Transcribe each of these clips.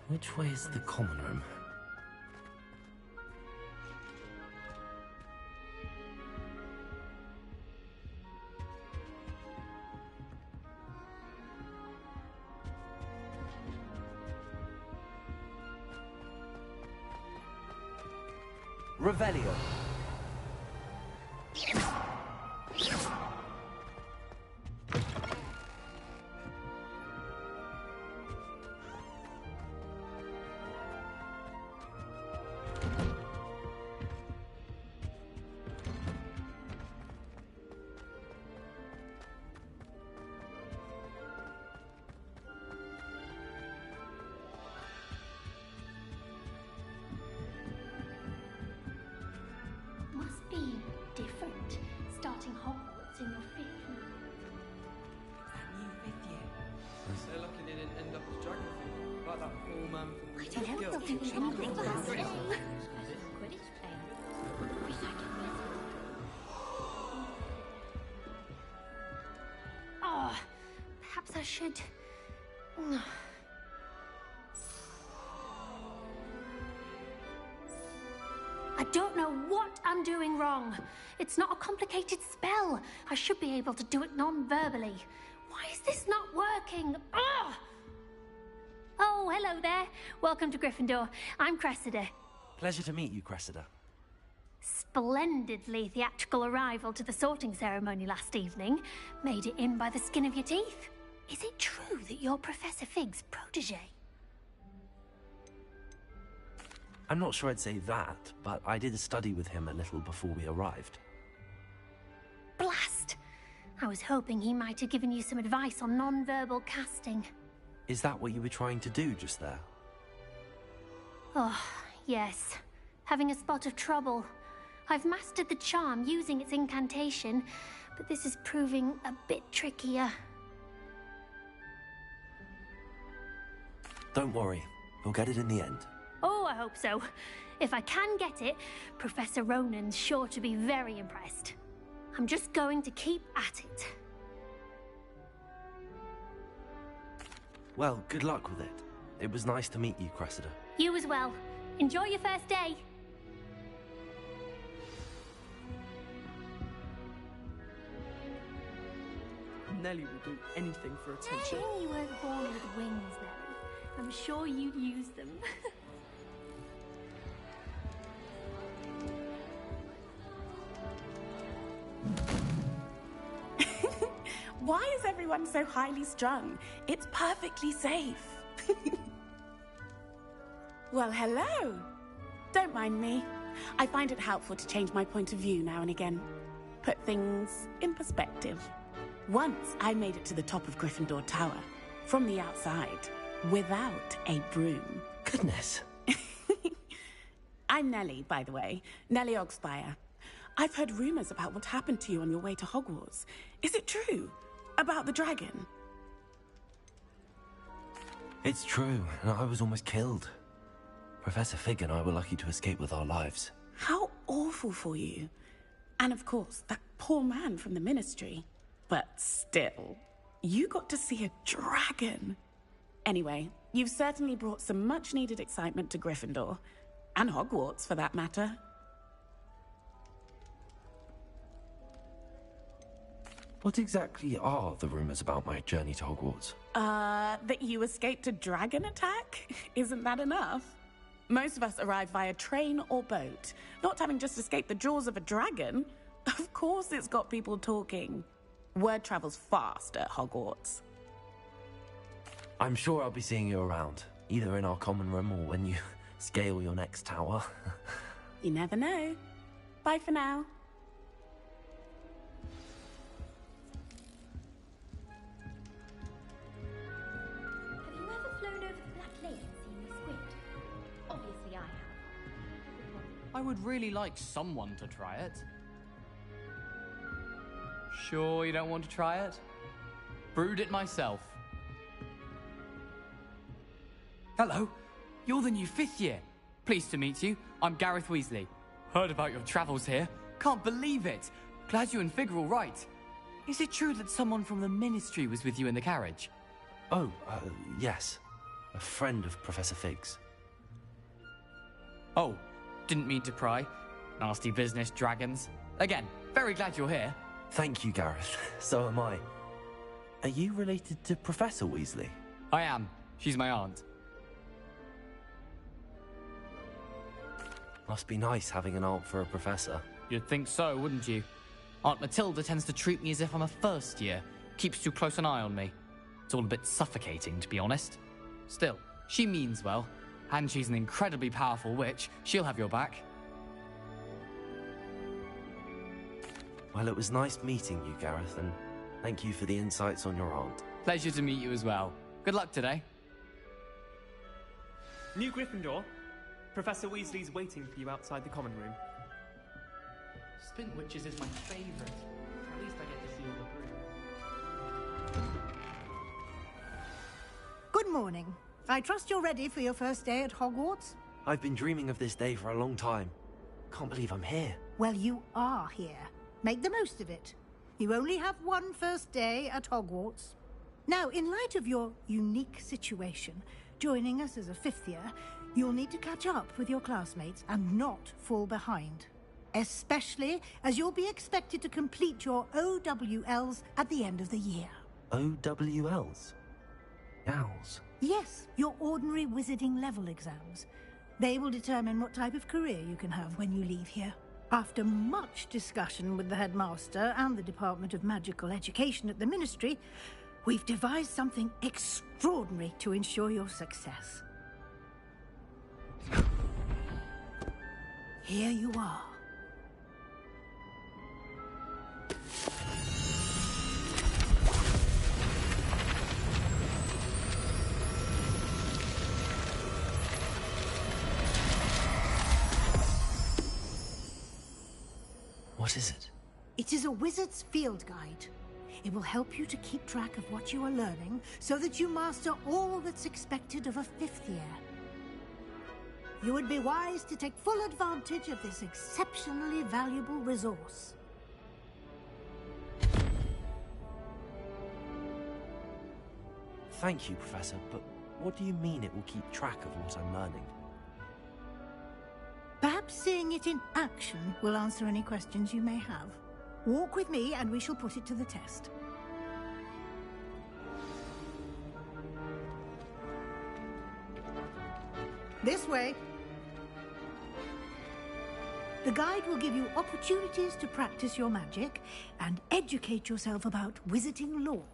Which way is the common room? Revelio. Must be different, starting Hogwarts in your 5th year. That new 5th year. So lucky they didn't end up as dragon thing, like that poor man from the I don't know, Guild. they'll do anything to us. Quidditch player. Oh, perhaps I should... I don't know what I'm doing wrong. It's not a complicated spell. I should be able to do it non-verbally. Why is this not working? Ugh! Oh, hello there. Welcome to Gryffindor. I'm Cressida. Pleasure to meet you, Cressida. Splendidly theatrical arrival to the sorting ceremony last evening. Made it in by the skin of your teeth. Is it true that you're Professor Fig's protege? I'm not sure I'd say that, but I did study with him a little before we arrived. Blast! I was hoping he might have given you some advice on non-verbal casting. Is that what you were trying to do just there? Oh, yes. Having a spot of trouble. I've mastered the charm using its incantation, but this is proving a bit trickier. Don't worry, we'll get it in the end. Oh, I hope so. If I can get it, Professor Ronan's sure to be very impressed. I'm just going to keep at it. Well, good luck with it. It was nice to meet you, Cressida. You as well. Enjoy your first day. Nelly will do anything for attention. You weren't born with wings, Nelly. I'm sure you'd use them. Why is everyone so highly strung? It's perfectly safe. Well, hello. Don't mind me. I find it helpful to change my point of view now and again. Put things in perspective. Once I made it to the top of Gryffindor Tower, from the outside, without a broom. Goodness. I'm Nellie, by the way. Nellie Ogspire. I've heard rumors about what happened to you on your way to Hogwarts. Is it true? About the dragon? It's true, and I was almost killed. Professor Fig and I were lucky to escape with our lives. How awful for you. And of course, that poor man from the Ministry. But still, you got to see a dragon. Anyway, you've certainly brought some much-needed excitement to Gryffindor. And Hogwarts, for that matter. What exactly are the rumors about my journey to Hogwarts? That you escaped a dragon attack? Isn't that enough? Most of us arrive via train or boat, not having just escaped the jaws of a dragon. Of course it's got people talking. Word travels fast at Hogwarts. I'm sure I'll be seeing you around, either in our common room or when you scale your next tower. You never know. Bye for now. Have you ever flown over the Black Lake and seen the squid? Obviously I have. I would really like someone to try it. Sure you don't want to try it? Brewed it myself. Hello, you're the new 5th year. Pleased to meet you. I'm Gareth Weasley. Heard about your travels here. Can't believe it. Glad you and Fig are all right. Is it true that someone from the Ministry was with you in the carriage? Oh, yes. a friend of Professor Fig's. Oh, didn't mean to pry. Nasty business, dragons. Again, very glad you're here. Thank you, Gareth. So am I. Are you related to Professor Weasley? I am. She's my aunt. Must be nice having an aunt for a professor. You'd think so, wouldn't you? Aunt Matilda tends to treat me as if I'm a first year. Keeps too close an eye on me. It's all a bit suffocating, to be honest. Still, she means well. And she's an incredibly powerful witch. She'll have your back. Well, it was nice meeting you, Gareth, and thank you for the insights on your aunt. Pleasure to meet you as well. Good luck today. New Gryffindor. Professor Weasley's waiting for you outside the common room. Spint Witches is my favourite. At least I get to see all the broom. Good morning. I trust you're ready for your first day at Hogwarts? I've been dreaming of this day for a long time. Can't believe I'm here. Well, you are here. Make the most of it. You only have one first day at Hogwarts. Now, in light of your unique situation, joining us as a fifth year, you'll need to catch up with your classmates and not fall behind. Especially as you'll be expected to complete your OWLs at the end of the year. OWLs? Owls? Yes, your ordinary wizarding level exams. They will determine what type of career you can have when you leave here. After much discussion with the headmaster and the Department of Magical Education at the Ministry, we've devised something extraordinary to ensure your success. Here you are. What is it? It is a wizard's field guide. It will help you to keep track of what you are learning so that you master all that's expected of a fifth year. You would be wise to take full advantage of this exceptionally valuable resource. Thank you, Professor, but what do you mean it will keep track of what I'm learning? Perhaps seeing it in action will answer any questions you may have. Walk with me and we shall put it to the test. This way. The guide will give you opportunities to practice your magic and educate yourself about wizarding lore.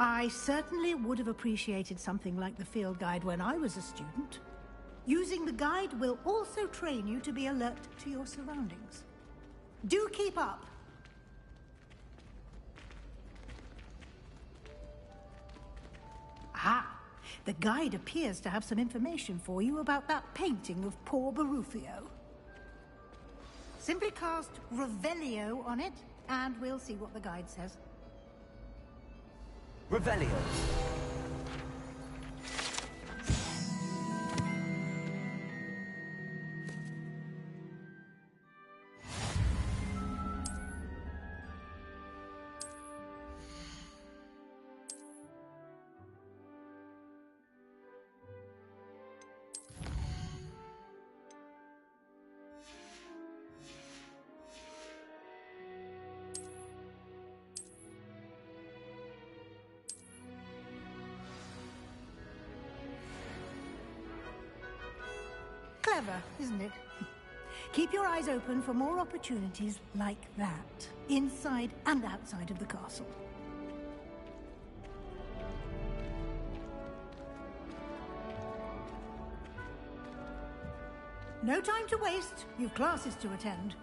I certainly would have appreciated something like the field guide when I was a student. Using the guide will also train you to be alert to your surroundings. Do keep up. Ah, the guide appears to have some information for you about that painting of poor Barufio. Simply cast Revelio on it, and we'll see what the guide says. Revelio. Clever, isn't it? Keep your eyes open for more opportunities like that, inside and outside of the castle. No time to waste. You've classes to attend.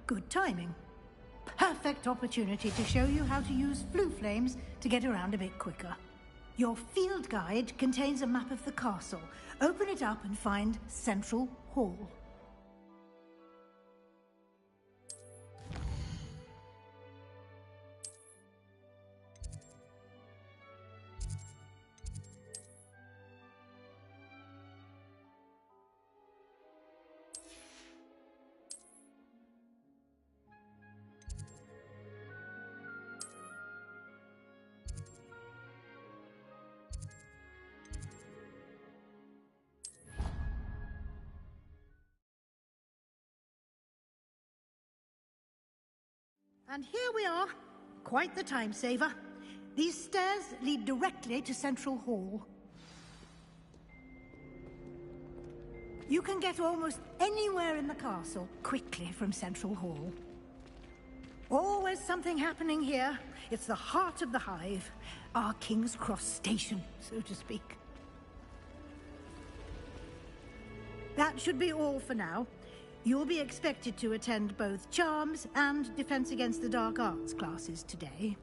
Good timing. Perfect opportunity to show you how to use flue flames to get around a bit quicker. Your field guide contains a map of the castle. Open it up and find Central Hall. And here we are. Quite the time saver. These stairs lead directly to Central Hall. You can get almost anywhere in the castle quickly from Central Hall. Always something happening here. It's the heart of the hive. Our King's Cross station, so to speak. That should be all for now. You'll be expected to attend both Charms and Defense Against the Dark Arts classes today.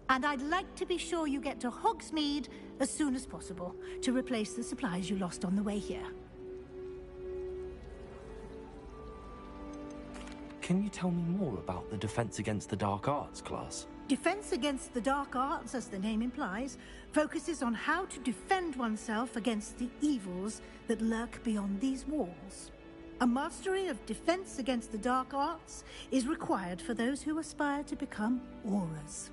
And I'd like to be sure you get to Hogsmeade as soon as possible to replace the supplies you lost on the way here. Can you tell me more about the Defense Against the Dark Arts class? Defense Against the Dark Arts, as the name implies, focuses on how to defend oneself against the evils that lurk beyond these walls. A mastery of Defense Against the Dark Arts is required for those who aspire to become Aurors.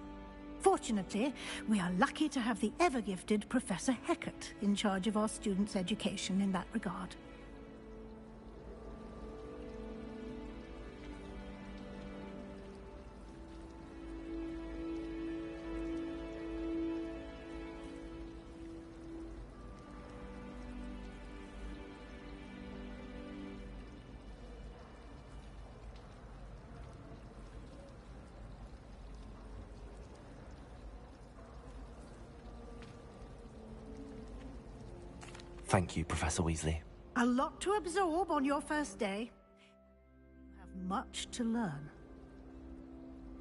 Fortunately, we are lucky to have the ever-gifted Professor Hecat in charge of our students' education in that regard. Thank you, Professor Weasley. A lot to absorb on your first day. You have much to learn.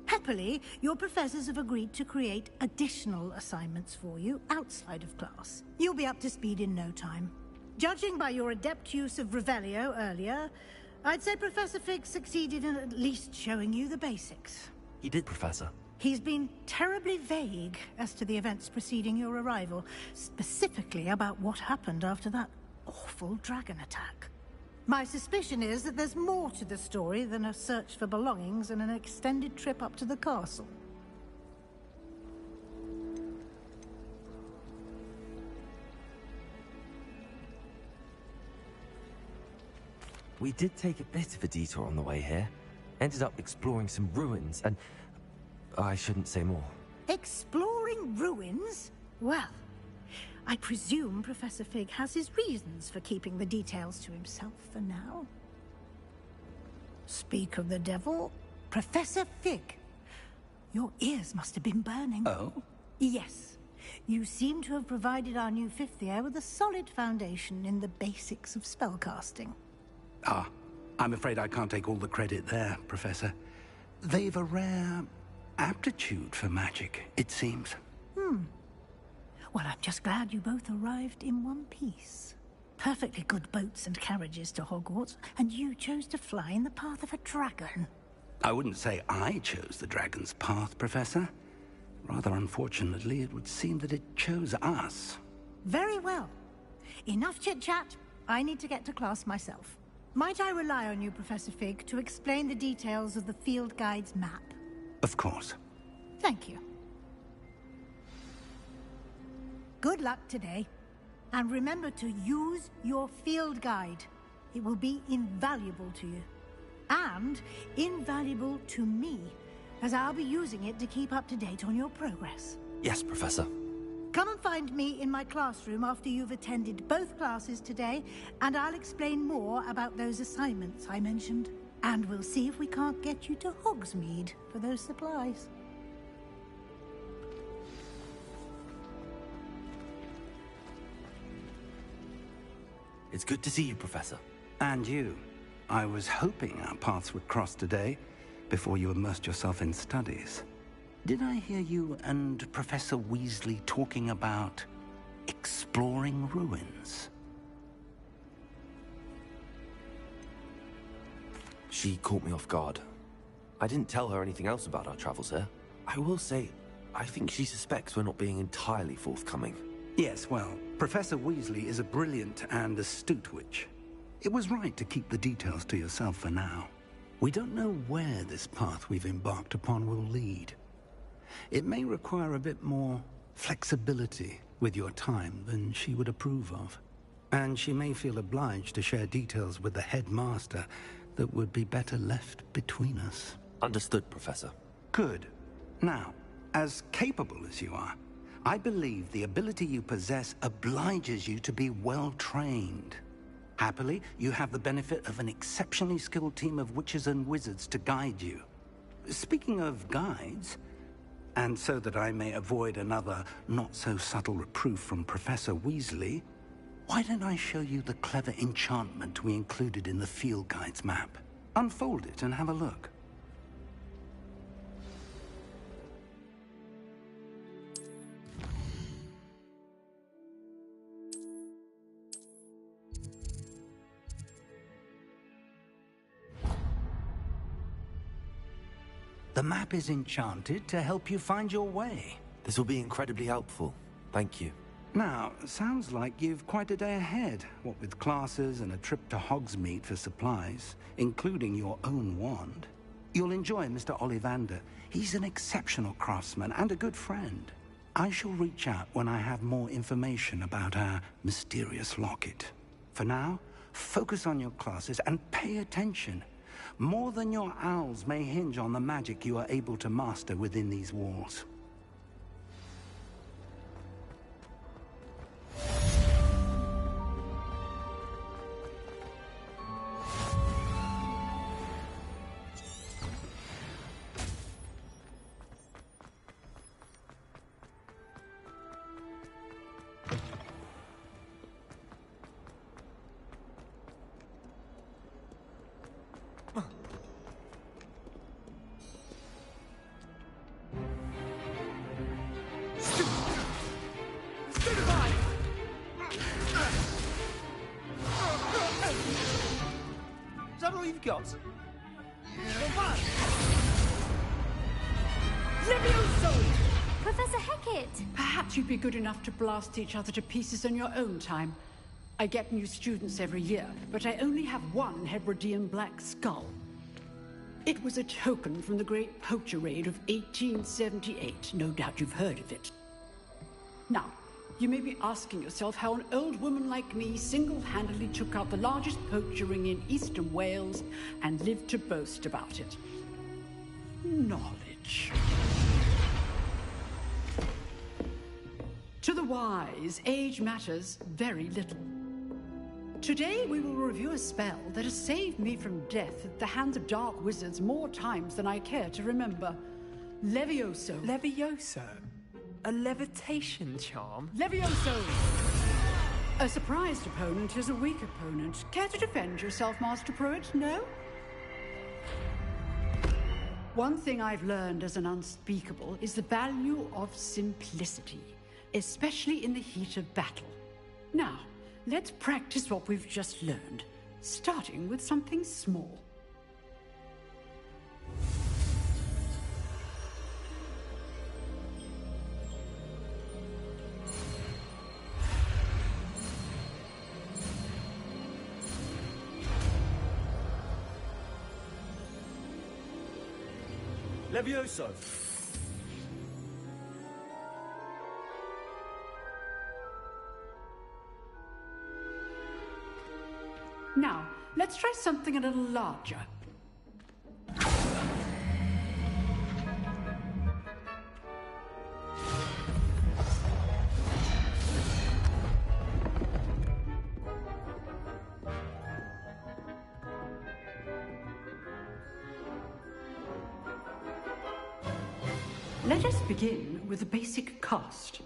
Happily, your professors have agreed to create additional assignments for you outside of class. You'll be up to speed in no time. Judging by your adept use of Revelio earlier, I'd say Professor Fig succeeded in at least showing you the basics. He did, Professor. He's been terribly vague as to the events preceding your arrival, specifically about what happened after that awful dragon attack. My suspicion is that there's more to the story than a search for belongings and an extended trip up to the castle. We did take a bit of a detour on the way here. Ended up exploring some ruins and... I shouldn't say more. Exploring ruins? Well, I presume Professor Fig has his reasons for keeping the details to himself for now. Speak of the devil, Professor Fig. Your ears must have been burning. Oh? Yes. You seem to have provided our new fifth year with a solid foundation in the basics of spellcasting. Ah, I'm afraid I can't take all the credit there, Professor. They've a rare aptitude for magic, it seems. Well, I'm just glad you both arrived in one piece. Perfectly good boats and carriages to Hogwarts, and you chose to fly in the path of a dragon. I wouldn't say I chose the dragon's path, Professor. Rather unfortunately, it would seem that it chose us. Very well. Enough chit-chat. I need to get to class myself. Might I rely on you, Professor Fig, to explain the details of the field guide's map? Of course. Thank you. Good luck today. And remember to use your field guide. It will be invaluable to you. And invaluable to me, as I'll be using it to keep up to date on your progress. Yes, Professor. Come and find me in my classroom after you've attended both classes today, and I'll explain more about those assignments I mentioned. And we'll see if we can't get you to Hogsmeade for those supplies. It's good to see you, Professor. And you. I was hoping our paths would cross today. before you immersed yourself in studies. Did I hear you and Professor Weasley talking about exploring ruins? She caught me off guard. I didn't tell her anything else about our travels here. I will say, I think she suspects we're not being entirely forthcoming. Yes, well, Professor Weasley is a brilliant and astute witch. It was right to keep the details to yourself for now. We don't know where this path we've embarked upon will lead. It may require a bit more flexibility with your time than she would approve of. And she may feel obliged to share details with the headmaster that would be better left between us. Understood, Professor. Good. Now, as capable as you are, I believe the ability you possess obliges you to be well trained. Happily, you have the benefit of an exceptionally skilled team of witches and wizards to guide you. Speaking of guides, and so that I may avoid another not-so-subtle reproof from Professor Weasley, why don't I show you the clever enchantment we included in the field guide's map? Unfold it and have a look. The map is enchanted to help you find your way. This will be incredibly helpful. Thank you. Now, sounds like you've quite a day ahead, what with classes and a trip to Hogsmeade for supplies, including your own wand. You'll enjoy Mr. Ollivander. He's an exceptional craftsman and a good friend. I shall reach out when I have more information about our mysterious locket. For now, focus on your classes and pay attention. More than your owls may hinge on the magic you are able to master within these walls. Is that all you've got? Levioso! Professor Hecat! Perhaps you'd be good enough to blast each other to pieces in your own time. I get new students every year, but I only have one Hebridean black skull. It was a token from the Great Poacher Raid of 1878. No doubt you've heard of it. Now, you may be asking yourself how an old woman like me single-handedly took out the largest poacher ring in eastern Wales and lived to boast about it. Knowledge. To the wise, age matters very little. Today we will review a spell that has saved me from death at the hands of dark wizards more times than I care to remember. Levioso. Levioso? A levitation charm? Levioso! A surprised opponent is a weak opponent. Care to defend yourself, Master Pruitt? No? One thing I've learned as an unspeakable is the value of simplicity, especially in the heat of battle. Now, let's practice what we've just learned, starting with something small. Levioso! Now, let's try something a little larger. Let us begin with a basic cast.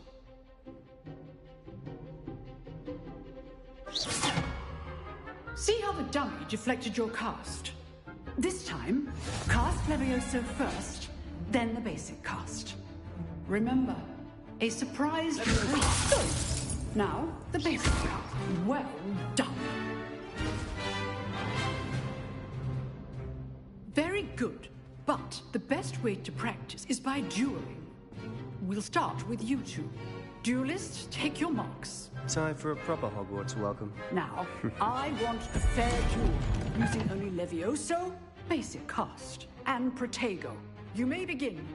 See how the dummy deflected your cast? This time, cast Levioso first, then the basic cast. Remember, a surprise... Good. Now, the basic cast. Well done. Very good. But the best way to practice is by dueling. We'll start with you two. Duelists, take your marks. Time for a proper Hogwarts welcome. Now, I want a fair duel, using only Levioso, basic cast, and Protego. You may begin.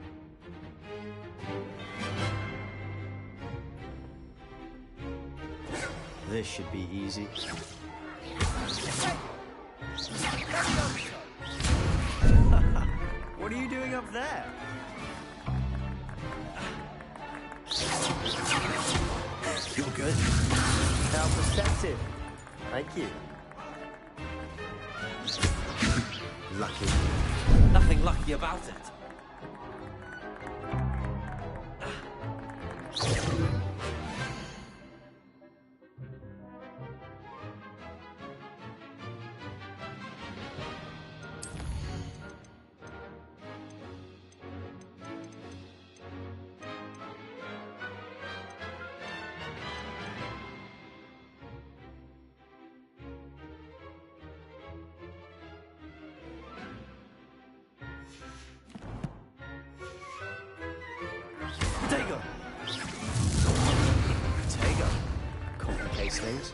This should be easy. What are you doing up there? You're good. How perceptive. Thank you. Lucky. Nothing lucky about it. Protego! Protego. Complicates things.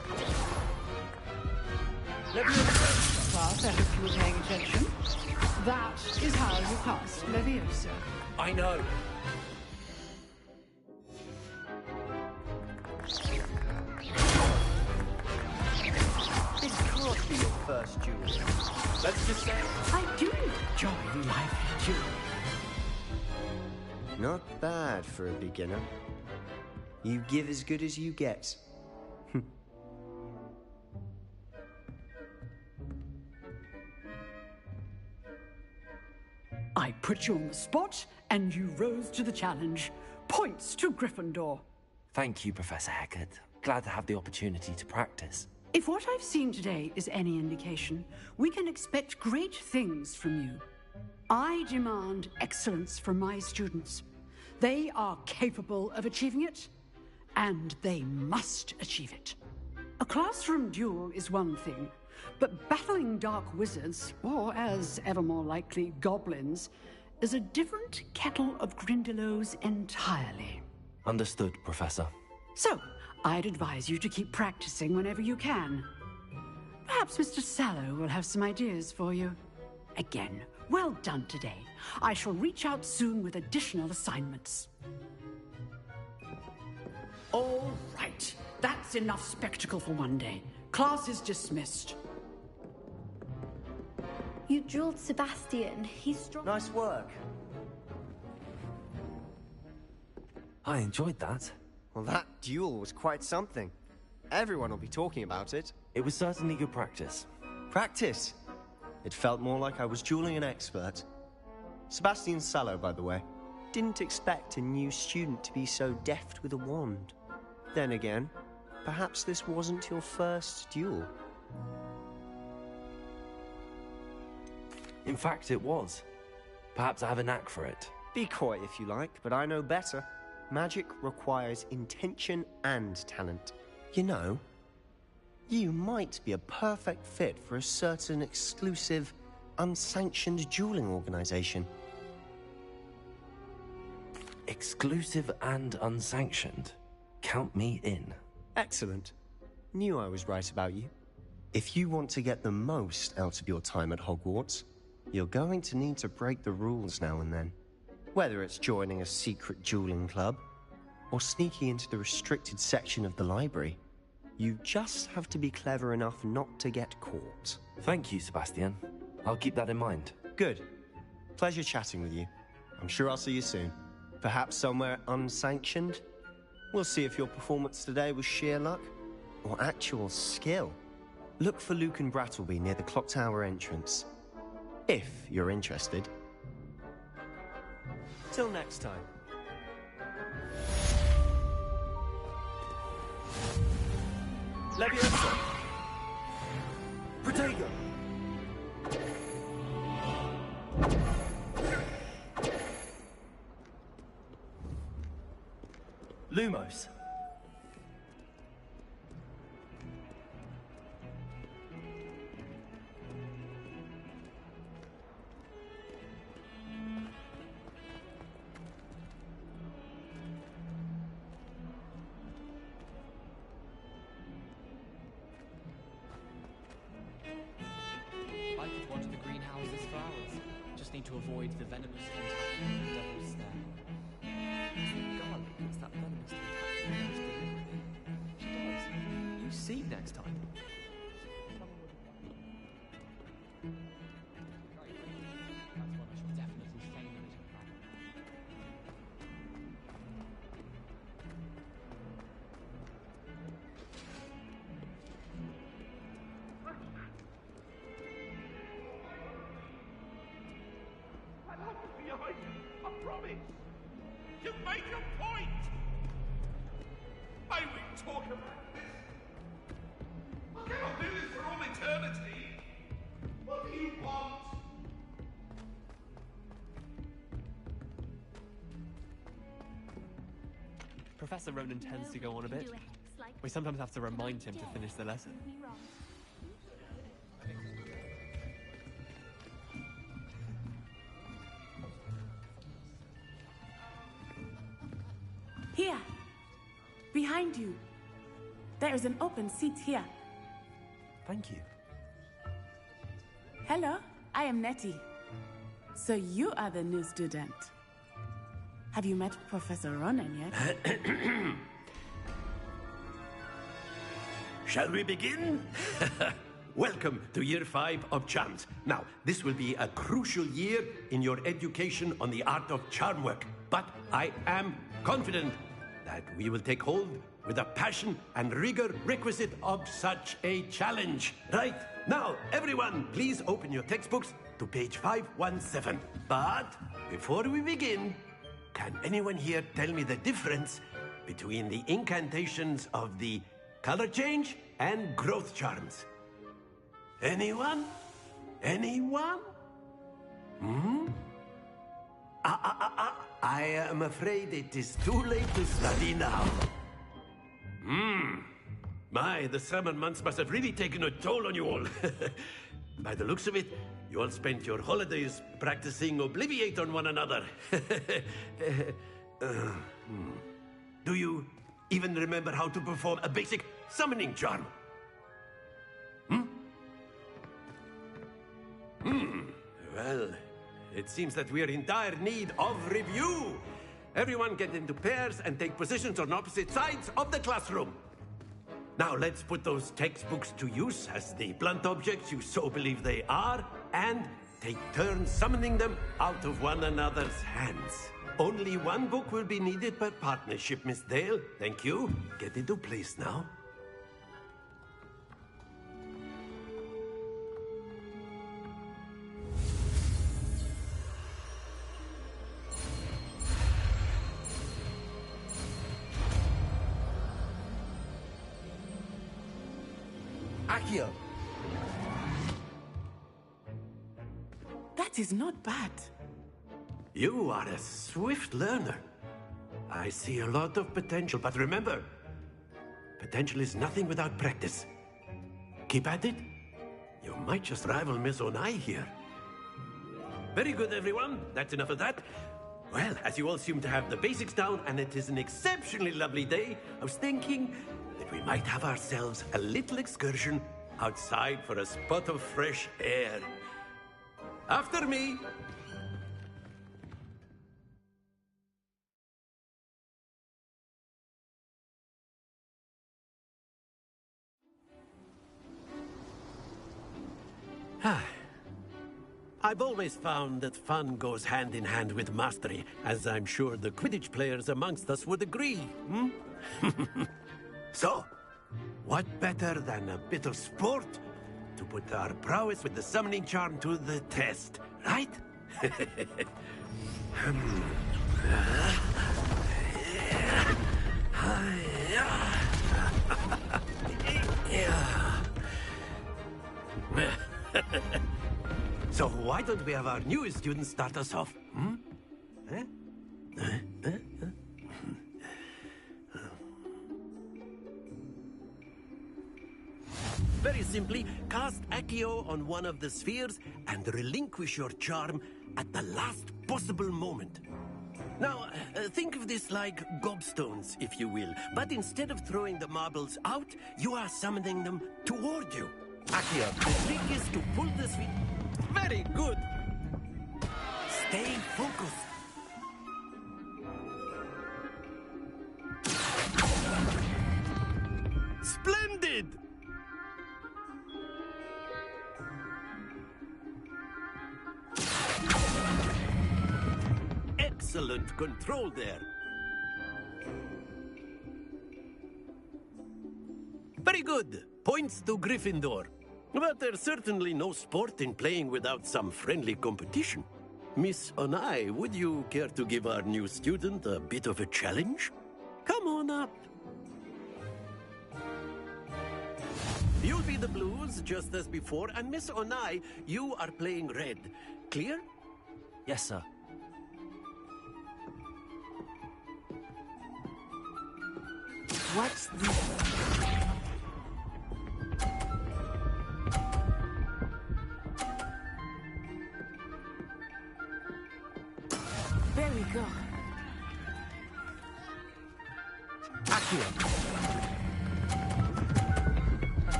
Class, I hope you were paying attention. That is how you cast Levioso. I know. This can't be your first duel. Let's just say... I do enjoy lively duels. Not bad for a beginner. You give as good as you get. I put you on the spot, and you rose to the challenge. Points to Gryffindor. Thank you, Professor Hecat. Glad to have the opportunity to practice. If what I've seen today is any indication, we can expect great things from you. I demand excellence from my students. They are capable of achieving it, and they must achieve it. A classroom duel is one thing, but battling dark wizards, or as ever more likely, goblins, is a different kettle of Grindylows entirely. Understood, Professor. So, I'd advise you to keep practicing whenever you can. Perhaps Mr. Sallow will have some ideas for you. Again, well done today. I shall reach out soon with additional assignments. All right. That's enough spectacle for one day. Class is dismissed. You drilled Sebastian. He's strong. Nice work. I enjoyed that. Well, that duel was quite something. Everyone will be talking about it. It was certainly good practice. Practice? It felt more like I was dueling an expert. Sebastian Sallow, by the way. Didn't expect a new student to be so deft with a wand. Then again, perhaps this wasn't your first duel. In fact, it was. Perhaps I have a knack for it. Be coy if you like, but I know better. Magic requires intention and talent. You know, you might be a perfect fit for a certain exclusive, unsanctioned dueling organization. Exclusive and unsanctioned. Count me in. Excellent. Knew I was right about you. If you want to get the most out of your time at Hogwarts, you're going to need to break the rules now and then. Whether it's joining a secret dueling club, or sneaking into the restricted section of the library, you just have to be clever enough not to get caught. Thank you, Sebastian. I'll keep that in mind. Good. Pleasure chatting with you. I'm sure I'll see you soon. Perhaps somewhere unsanctioned? We'll see if your performance today was sheer luck, or actual skill. Look for Luke and Brattleby near the clock tower entrance. If you're interested. Till next time. Leviosa! Protego! Lumos. I could watch the greenhouses for hours. Just need to avoid the venomous tentacle and the devil's snare. Garlic gets that venomous tentacle most deliberately. She does. You see next time. That's one I shall definitely feign a little pride. I wasn't behind you, I promise. You made your point. May we talk about this? I cannot do this for all eternity. What do you want? Professor Ronan tends to go on a bit. We sometimes have to remind him to finish the lesson. Here. Behind you. There is an open seat here. Thank you. Hello, I am Nettie. So you are the new student. Have you met Professor Ronan yet? Shall we begin? Welcome to Year 5 of Charms. Now, this will be a crucial year in your education on the art of charm work. But I am confident that we will take hold with the passion and rigor requisite of such a challenge. Right, now, everyone, please open your textbooks to page 517. But before we begin, can anyone here tell me the difference between the incantations of the color change and growth charms? Anyone? Anyone? I am afraid it is too late to study now. My, the summer months must have really taken a toll on you all. By the looks of it, you all spent your holidays practicing Obliviate on one another. Do you even remember how to perform a basic summoning charm? Well, it seems that we are in dire need of review. Everyone get into pairs and take positions on opposite sides of the classroom. Now let's put those textbooks to use as the blunt objects you so believe they are, and take turns summoning them out of one another's hands. Only one book will be needed per partnership, Miss Dale. Thank you. Get into place now. Accio. That is not bad. You are a swift learner. I see a lot of potential, but remember, potential is nothing without practice. Keep at it. You might just rival Miss Onai here. Very good, everyone. That's enough of that. Well, as you all seem to have the basics down, and it is an exceptionally lovely day, I was thinking that we might have ourselves a little excursion outside for a spot of fresh air. After me. I've always found that fun goes hand in hand with mastery, as I'm sure the Quidditch players amongst us would agree. So, what better than a bit of sport to put our prowess with the summoning charm to the test, right? So why don't we have our newest student start us off? Accio on one of the spheres and relinquish your charm at the last possible moment. Now, think of this like gobstones, if you will. But instead of throwing the marbles out, you are summoning them toward you. Accio, the trick is to pull the sphere... Very good! Stay focused. Splendid! Excellent control there. Very good. Points to Gryffindor. But there's certainly no sport in playing without some friendly competition. Miss Onai, would you care to give our new student a bit of a challenge? Come on up. You'll be the blues, just as before, and Miss Onai, you are playing red. Clear? Yes, sir. What's this? There we go. Accio.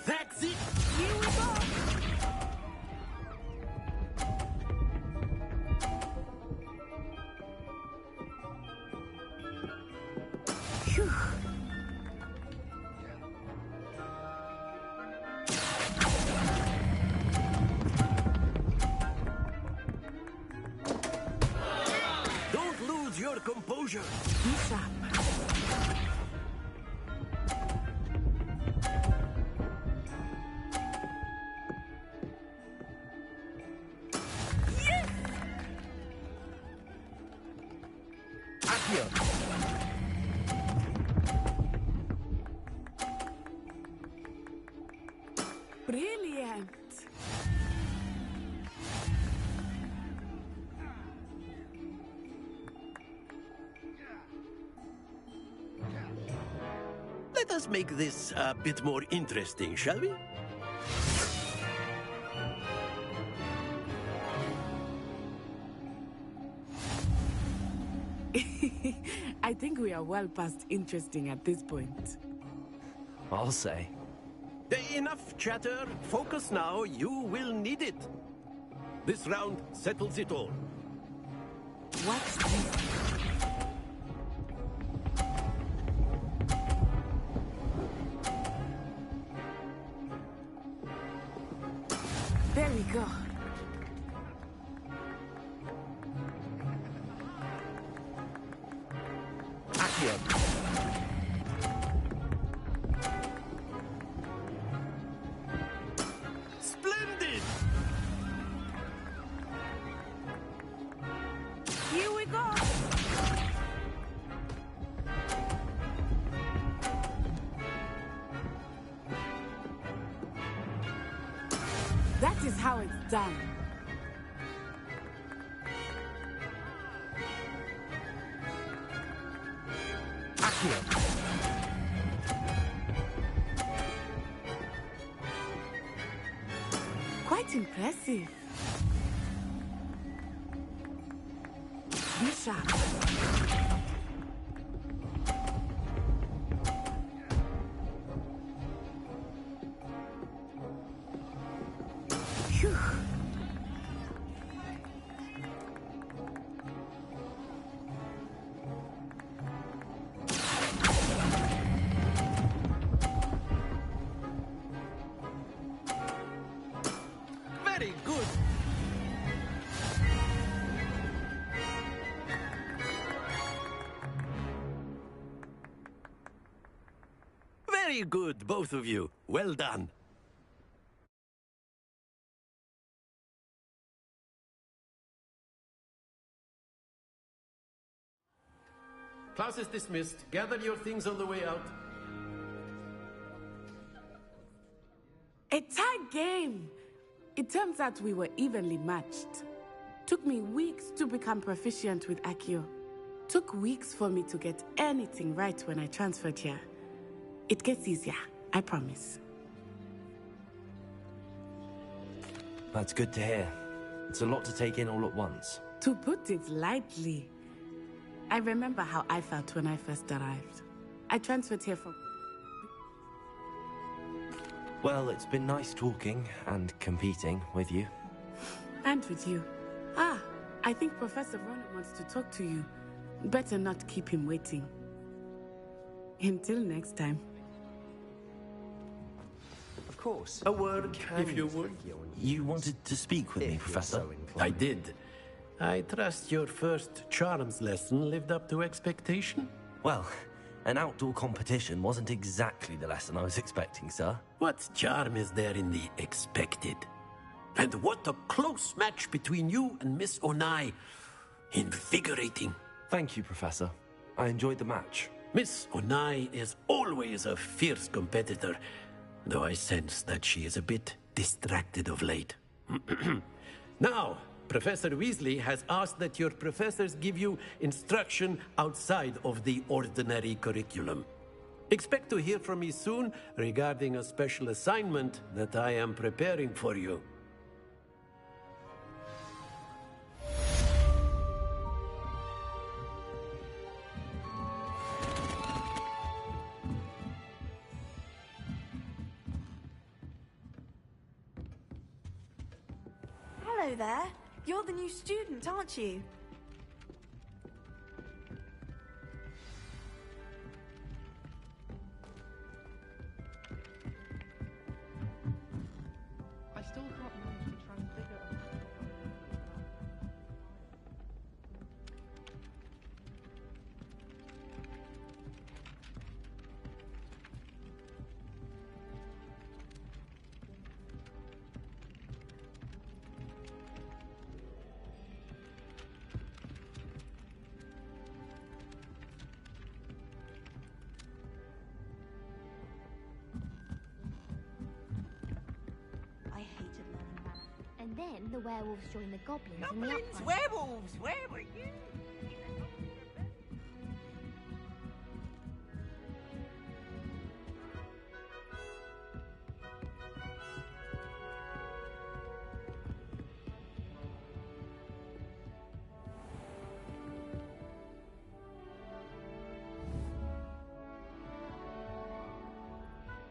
That's it! Here we go! Phew. Don't lose your composure. Bishop. Brilliant. Let us make this a bit more interesting, shall we? I think we are well past interesting at this point. I'll say. Enough chatter. Focus now. You will need it. This round settles it all. What's this? There we go. Accio. Splendid! Here we go. That is how it's done. Accio. Quite impressive. Bishop. Phew. Very good. Very good, both of you. Well done. Class is dismissed. Gather your things on the way out. A tight game. It turns out we were evenly matched. Took me weeks to become proficient with Accio. Took weeks for me to get anything right when I transferred here. It gets easier, I promise. That's good to hear. It's a lot to take in all at once. To put it lightly, I remember how I felt when I first arrived. I transferred here from... Well, it's been nice talking and competing with you. And with you. I think Professor Ronan wants to talk to you. Better not keep him waiting. Until next time. Of course. A word, if you would. You wanted to speak with me, Professor? I did. I trust your first charms lesson lived up to expectation? Well, an outdoor competition wasn't exactly the lesson I was expecting, sir. What charm is there in the expected? And what a close match between you and Miss Onai. Invigorating. Thank you, Professor. I enjoyed the match. Miss Onai is always a fierce competitor, though I sense that she is a bit distracted of late. Now, Professor Weasley has asked that your professors give you instruction outside of the ordinary curriculum. Expect to hear from me soon regarding a special assignment that I am preparing for you. Hello there. You're the new student, aren't you? I still can't manage to try and figure out. I hated learning that. And then the werewolves joined the goblins in the Goblins, uprising. werewolves, where were you?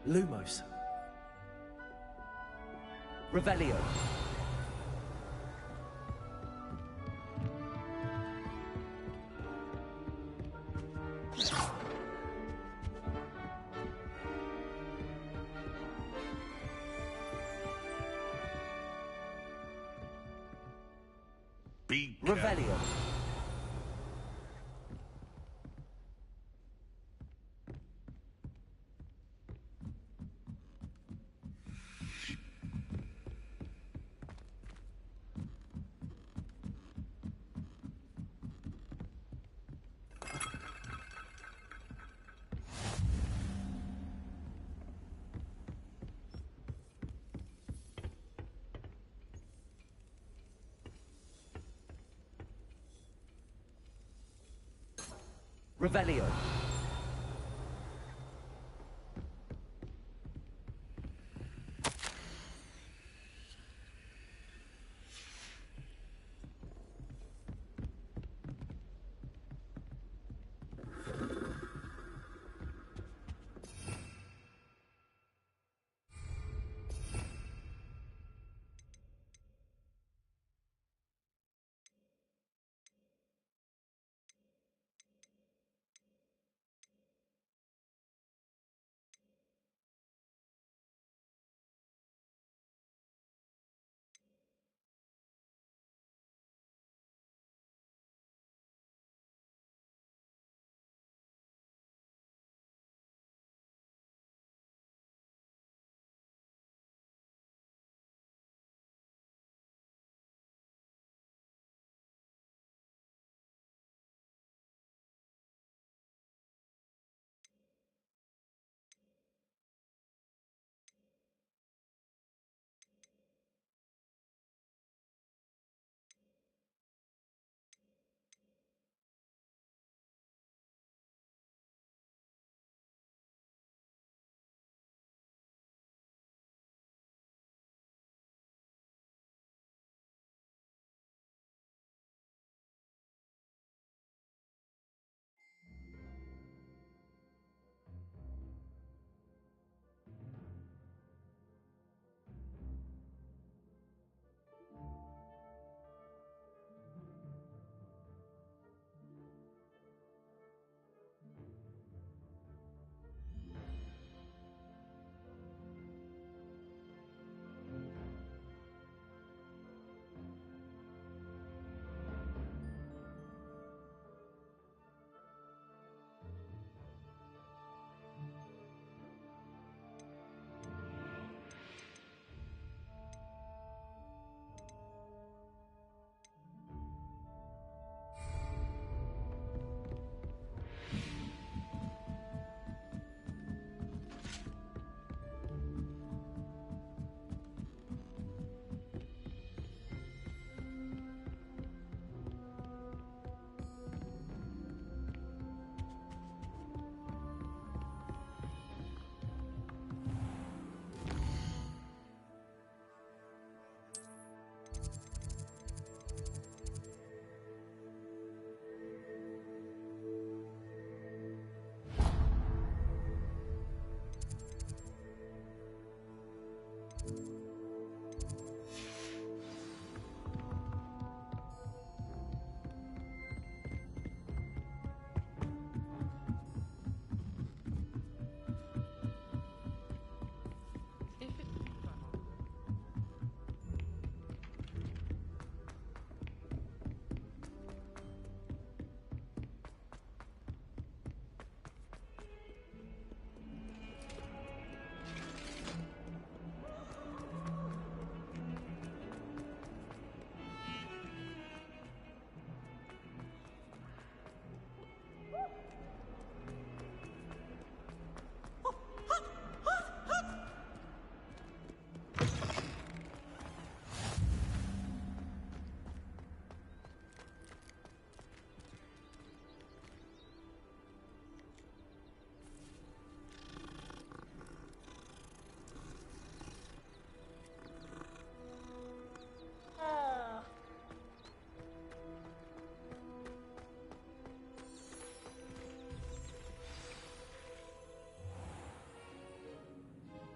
Lumos. Revelio. Be Revelio. Revelio.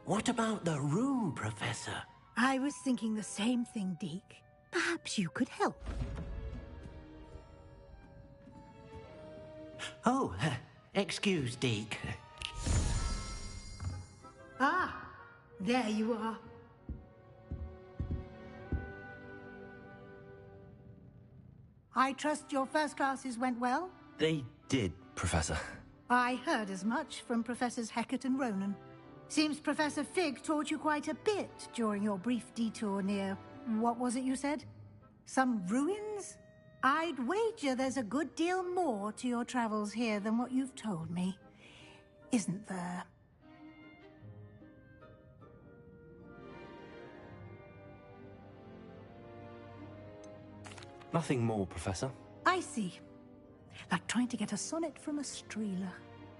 What about the room, Professor? I was thinking the same thing, Deke. Perhaps you could help. Oh, excuse, Deke. Ah, there you are. I trust your first classes went well? They did, Professor. I heard as much from Professors Hecat and Ronan. Seems Professor Fig taught you quite a bit during your brief detour near... what was it you said? Some ruins? I'd wager there's a good deal more to your travels here than what you've told me. Isn't there? Nothing more, Professor. I see. Like trying to get a sonnet from a streeler.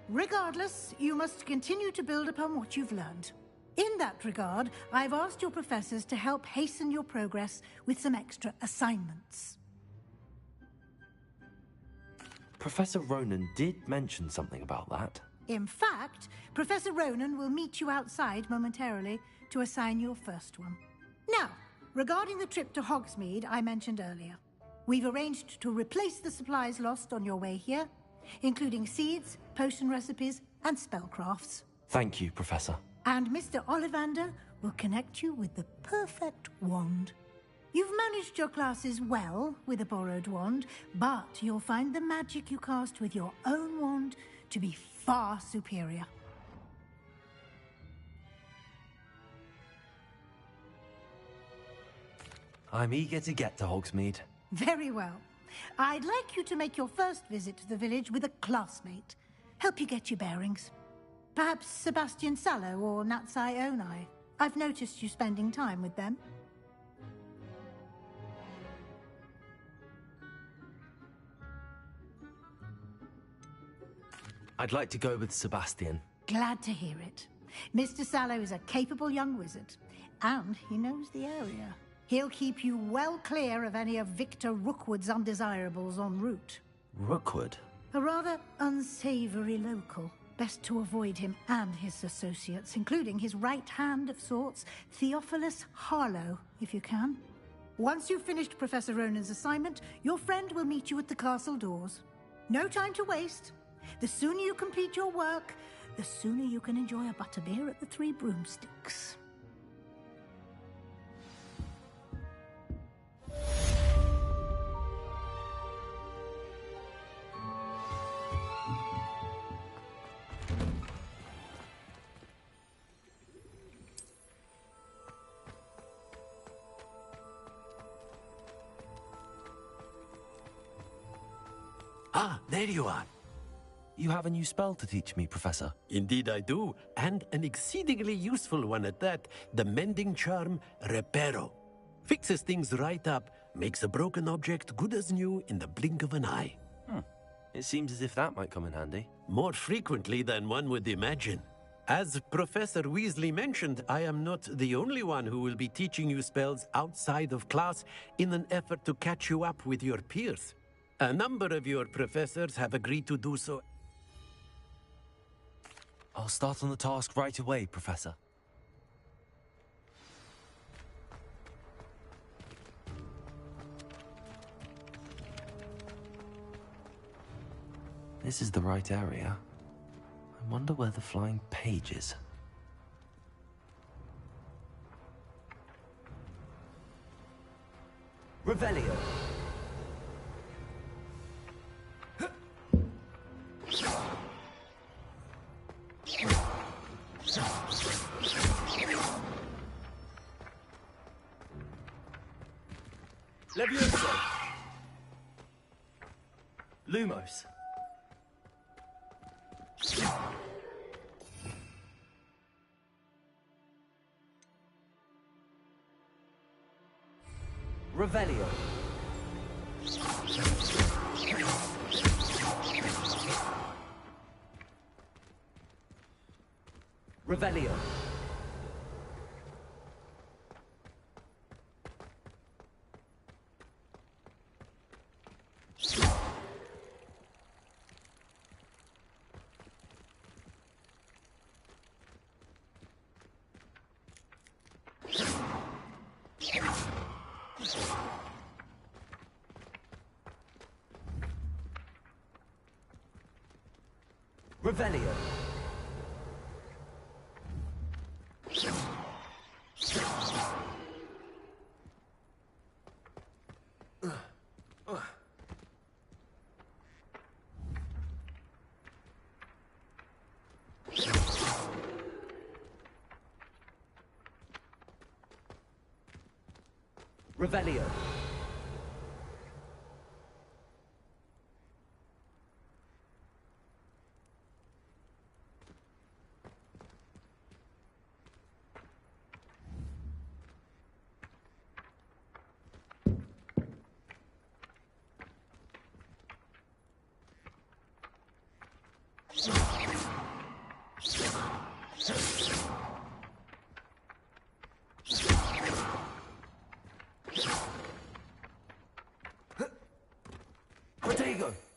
Regardless, you must continue to build upon what you've learned. In that regard, I've asked your professors to help hasten your progress with some extra assignments. Professor Ronan did mention something about that. In fact, Professor Ronan will meet you outside momentarily to assign your first one. Now, regarding the trip to Hogsmeade I mentioned earlier, we've arranged to replace the supplies lost on your way here, including seeds, potion recipes, and spellcrafts. Thank you, Professor. And Mr. Ollivander will connect you with the perfect wand. You've managed your classes well with a borrowed wand, but you'll find the magic you cast with your own wand to be far superior. I'm eager to get to Hogsmeade. Very well. I'd like you to make your first visit to the village with a classmate. Help you get your bearings. Perhaps Sebastian Sallow or Natsai Onai. I've noticed you spending time with them. I'd like to go with Sebastian. Glad to hear it. Mr. Sallow is a capable young wizard, and he knows the area. He'll keep you well clear of any of Victor Rookwood's undesirables en route. Rookwood? A rather unsavory local. Best to avoid him and his associates, including his right hand of sorts, Theophilus Harlow, if you can. Once you've finished Professor Ronan's assignment, your friend will meet you at the castle doors. No time to waste. The sooner you complete your work, the sooner you can enjoy a butterbeer at the Three Broomsticks. Ah, there you are. You have a new spell to teach me, Professor. Indeed I do, and an exceedingly useful one at that. The mending charm, Reparo. Fixes things right up, makes a broken object good as new in the blink of an eye. It seems as if that might come in handy. More frequently than one would imagine. As Professor Weasley mentioned, I am not the only one who will be teaching you spells outside of class in an effort to catch you up with your peers. A number of your professors have agreed to do so. I'll start on the task right away, Professor. This is the right area. I wonder where the flying page is. Revelio. Levioso. Lumos. Revelio. Revelio. Revelio. Revelio. Protego.